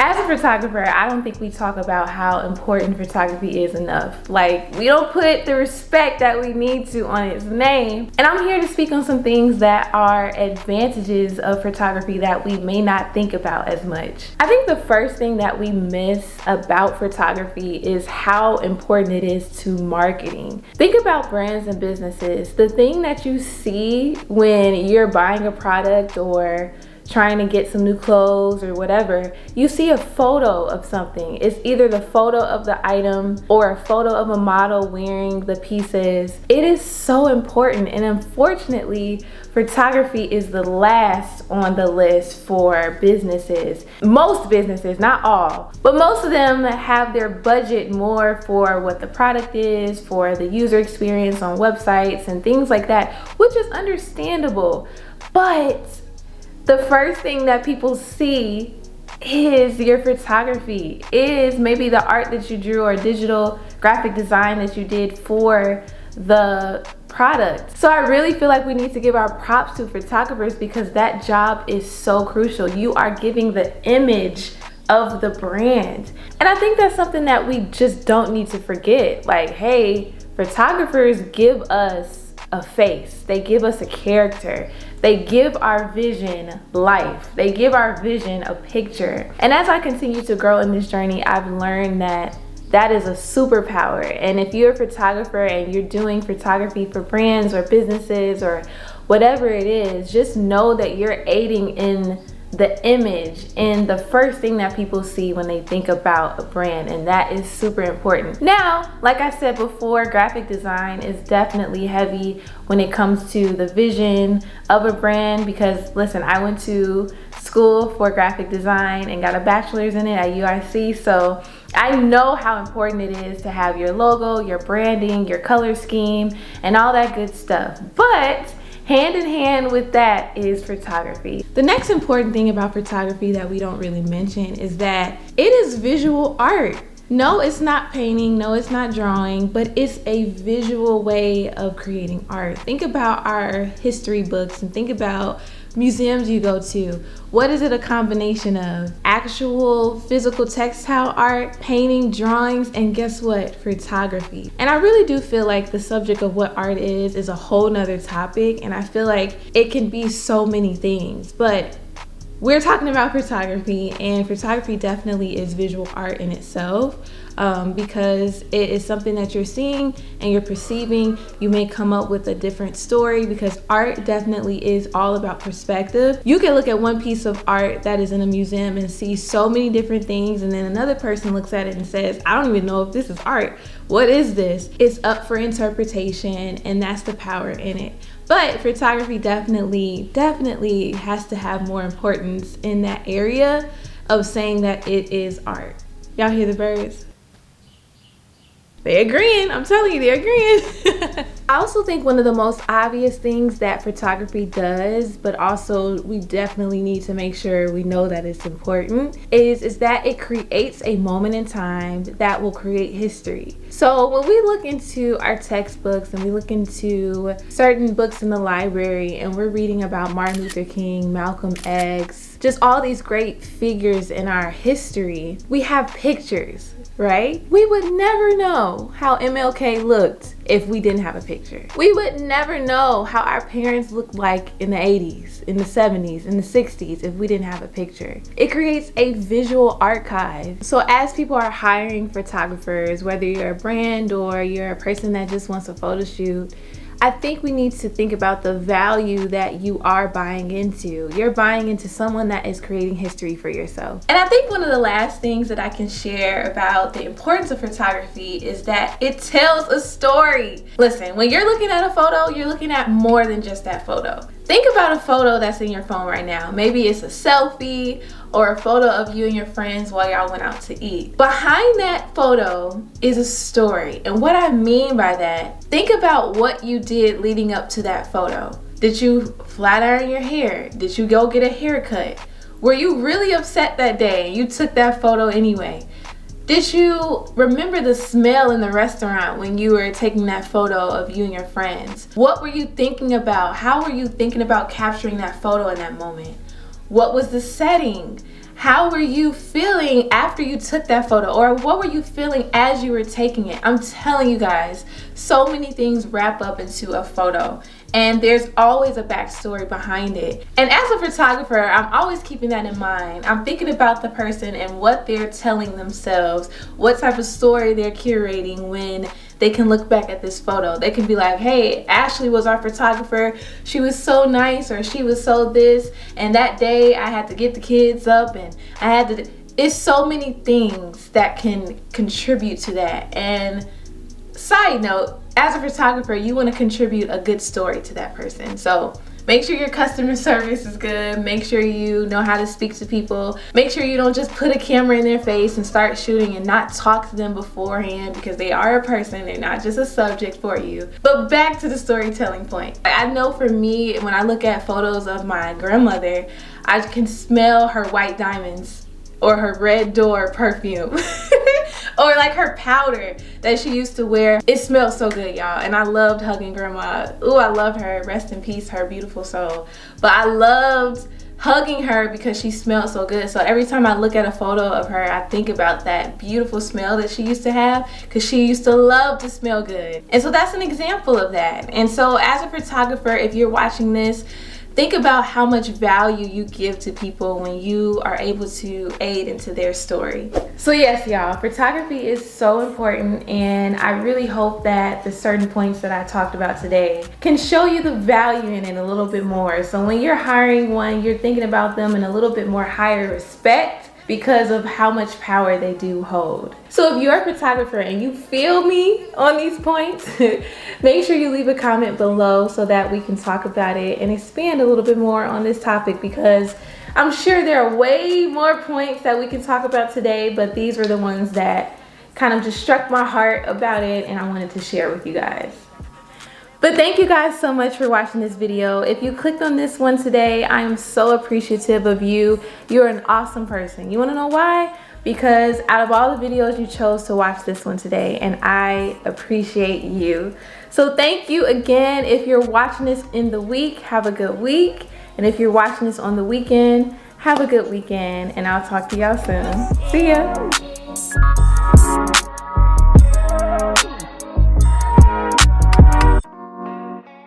As a photographer, I don't think we talk about how important photography is enough. Like, we don't put the respect that we need to on its name. And I'm here to speak on some things that are advantages of photography that we may not think about as much. I think the first thing that we miss about photography is how important it is to marketing. Think about brands and businesses. The thing that you see when you're buying a product or trying to get some new clothes or whatever, you see a photo of something. It's either the photo of the item or a photo of a model wearing the pieces. It is so important, and unfortunately, photography is the last on the list for businesses. Most businesses, not all, but most of them have their budget more for what the product is, for the user experience on websites and things like that, which is understandable. But the first thing that people see is your photography, is maybe the art that you drew or digital graphic design that you did for the product. So I really feel like we need to give our props to photographers because that job is so crucial. You are giving the image of the brand. And I think that's something that we just don't need to forget. Like, hey, photographers give us a face, they give us a character, they give our vision life, they give our vision a picture. And as I continue to grow in this journey, I've learned that that is a superpower. And if you're a photographer and you're doing photography for brands or businesses or whatever it is, just know that you're aiding in the image and the first thing that people see when they think about a brand, and that is super important. Now, like I said before, graphic design is definitely heavy when it comes to the vision of a brand because listen, I went to school for graphic design and got a bachelor's in it at UIC, so I know how important it is to have your logo, your branding, your color scheme, and all that good stuff. But hand in hand with that is photography. The next important thing about photography that we don't really mention is that it is visual art. No, it's not painting, no, it's not drawing, but it's a visual way of creating art. Think about our history books and think about museums you go to. What is it a combination of? Actual physical textile art, painting, drawings, and guess what? Photography. And I really do feel like the subject of what art is a whole nother topic, and I feel like it can be so many things, but we're talking about photography, and photography definitely is visual art in itself because it is something that you're seeing and you're perceiving. You may come up with a different story because art definitely is all about perspective. You can look at one piece of art that is in a museum and see so many different things, and then another person looks at it and says, I don't even know if this is art. What is this? It's up for interpretation, and that's the power in it. But photography definitely has to have more importance in that area of saying that it is art. Y'all hear the birds? They're agreeing. I'm telling you, they're agreeing. I also think one of the most obvious things that photography does, but also we definitely need to make sure we know that it's important, is that it creates a moment in time that will create history. So when we look into our textbooks and we look into certain books in the library and we're reading about Martin Luther King, Malcolm X, just all these great figures in our history, we have pictures, right? We would never know how MLK looked if we didn't have a picture. We would never know how our parents looked like in the 80s, in the 70s, in the 60s if we didn't have a picture. It creates a visual archive. So as people are hiring photographers, whether you're a brand or you're a person that just wants a photo shoot, I think we need to think about the value that you are buying into. You're buying into someone that is creating history for yourself. And I think one of the last things that I can share about the importance of photography is that it tells a story. Listen, when you're looking at a photo, you're looking at more than just that photo. Think about a photo that's in your phone right now. Maybe it's a selfie or a photo of you and your friends while y'all went out to eat. Behind that photo is a story. And what I mean by that, think about what you did leading up to that photo. Did you flat iron your hair? Did you go get a haircut? Were you really upset that day and you took that photo anyway? Did you remember the smell in the restaurant when you were taking that photo of you and your friends? What were you thinking about? How were you thinking about capturing that photo in that moment? What was the setting? How were you feeling after you took that photo? Or what were you feeling as you were taking it? I'm telling you guys, so many things wrap up into a photo. And there's always a backstory behind it. And as a photographer, I'm always keeping that in mind. I'm thinking about the person and what they're telling themselves, what type of story they're curating when they can look back at this photo. They can be like, hey, Ashley was our photographer. She was so nice, or she was so this. And that day I had to get the kids up and I had to, it's so many things that can contribute to that. And side note, as a photographer, you want to contribute a good story to that person. So make sure your customer service is good. Make sure you know how to speak to people. Make sure you don't just put a camera in their face and start shooting and not talk to them beforehand, because they are a person. They're not just a subject for you. But back to the storytelling point. I know for me, when I look at photos of my grandmother, I can smell her white diamonds or her red door perfume. Or like her powder that she used to wear. It smelled so good, y'all. And I loved hugging grandma. Ooh, I love her. Rest in peace, her beautiful soul. But I loved hugging her because she smelled so good. So every time I look at a photo of her, I think about that beautiful smell that she used to have, because she used to love to smell good. And so that's an example of that. And so as a photographer, if you're watching this, think about how much value you give to people when you are able to aid into their story. So yes, y'all, photography is so important, and I really hope that the certain points that I talked about today can show you the value in it a little bit more. So when you're hiring one, you're thinking about them in a little bit more higher respect because of how much power they do hold. So if you're a photographer and you feel me on these points, make sure you leave a comment below so that we can talk about it and expand a little bit more on this topic, because I'm sure there are way more points that we can talk about today, but these were the ones that kind of just struck my heart about it and I wanted to share with you guys. But thank you guys so much for watching this video. If you clicked on this one today, I am so appreciative of you. You're an awesome person. You wanna know why? Because out of all the videos, you chose to watch this one today, and I appreciate you. So thank you again. If you're watching this in the week, have a good week. And if you're watching this on the weekend, have a good weekend. And I'll talk to y'all soon. See ya.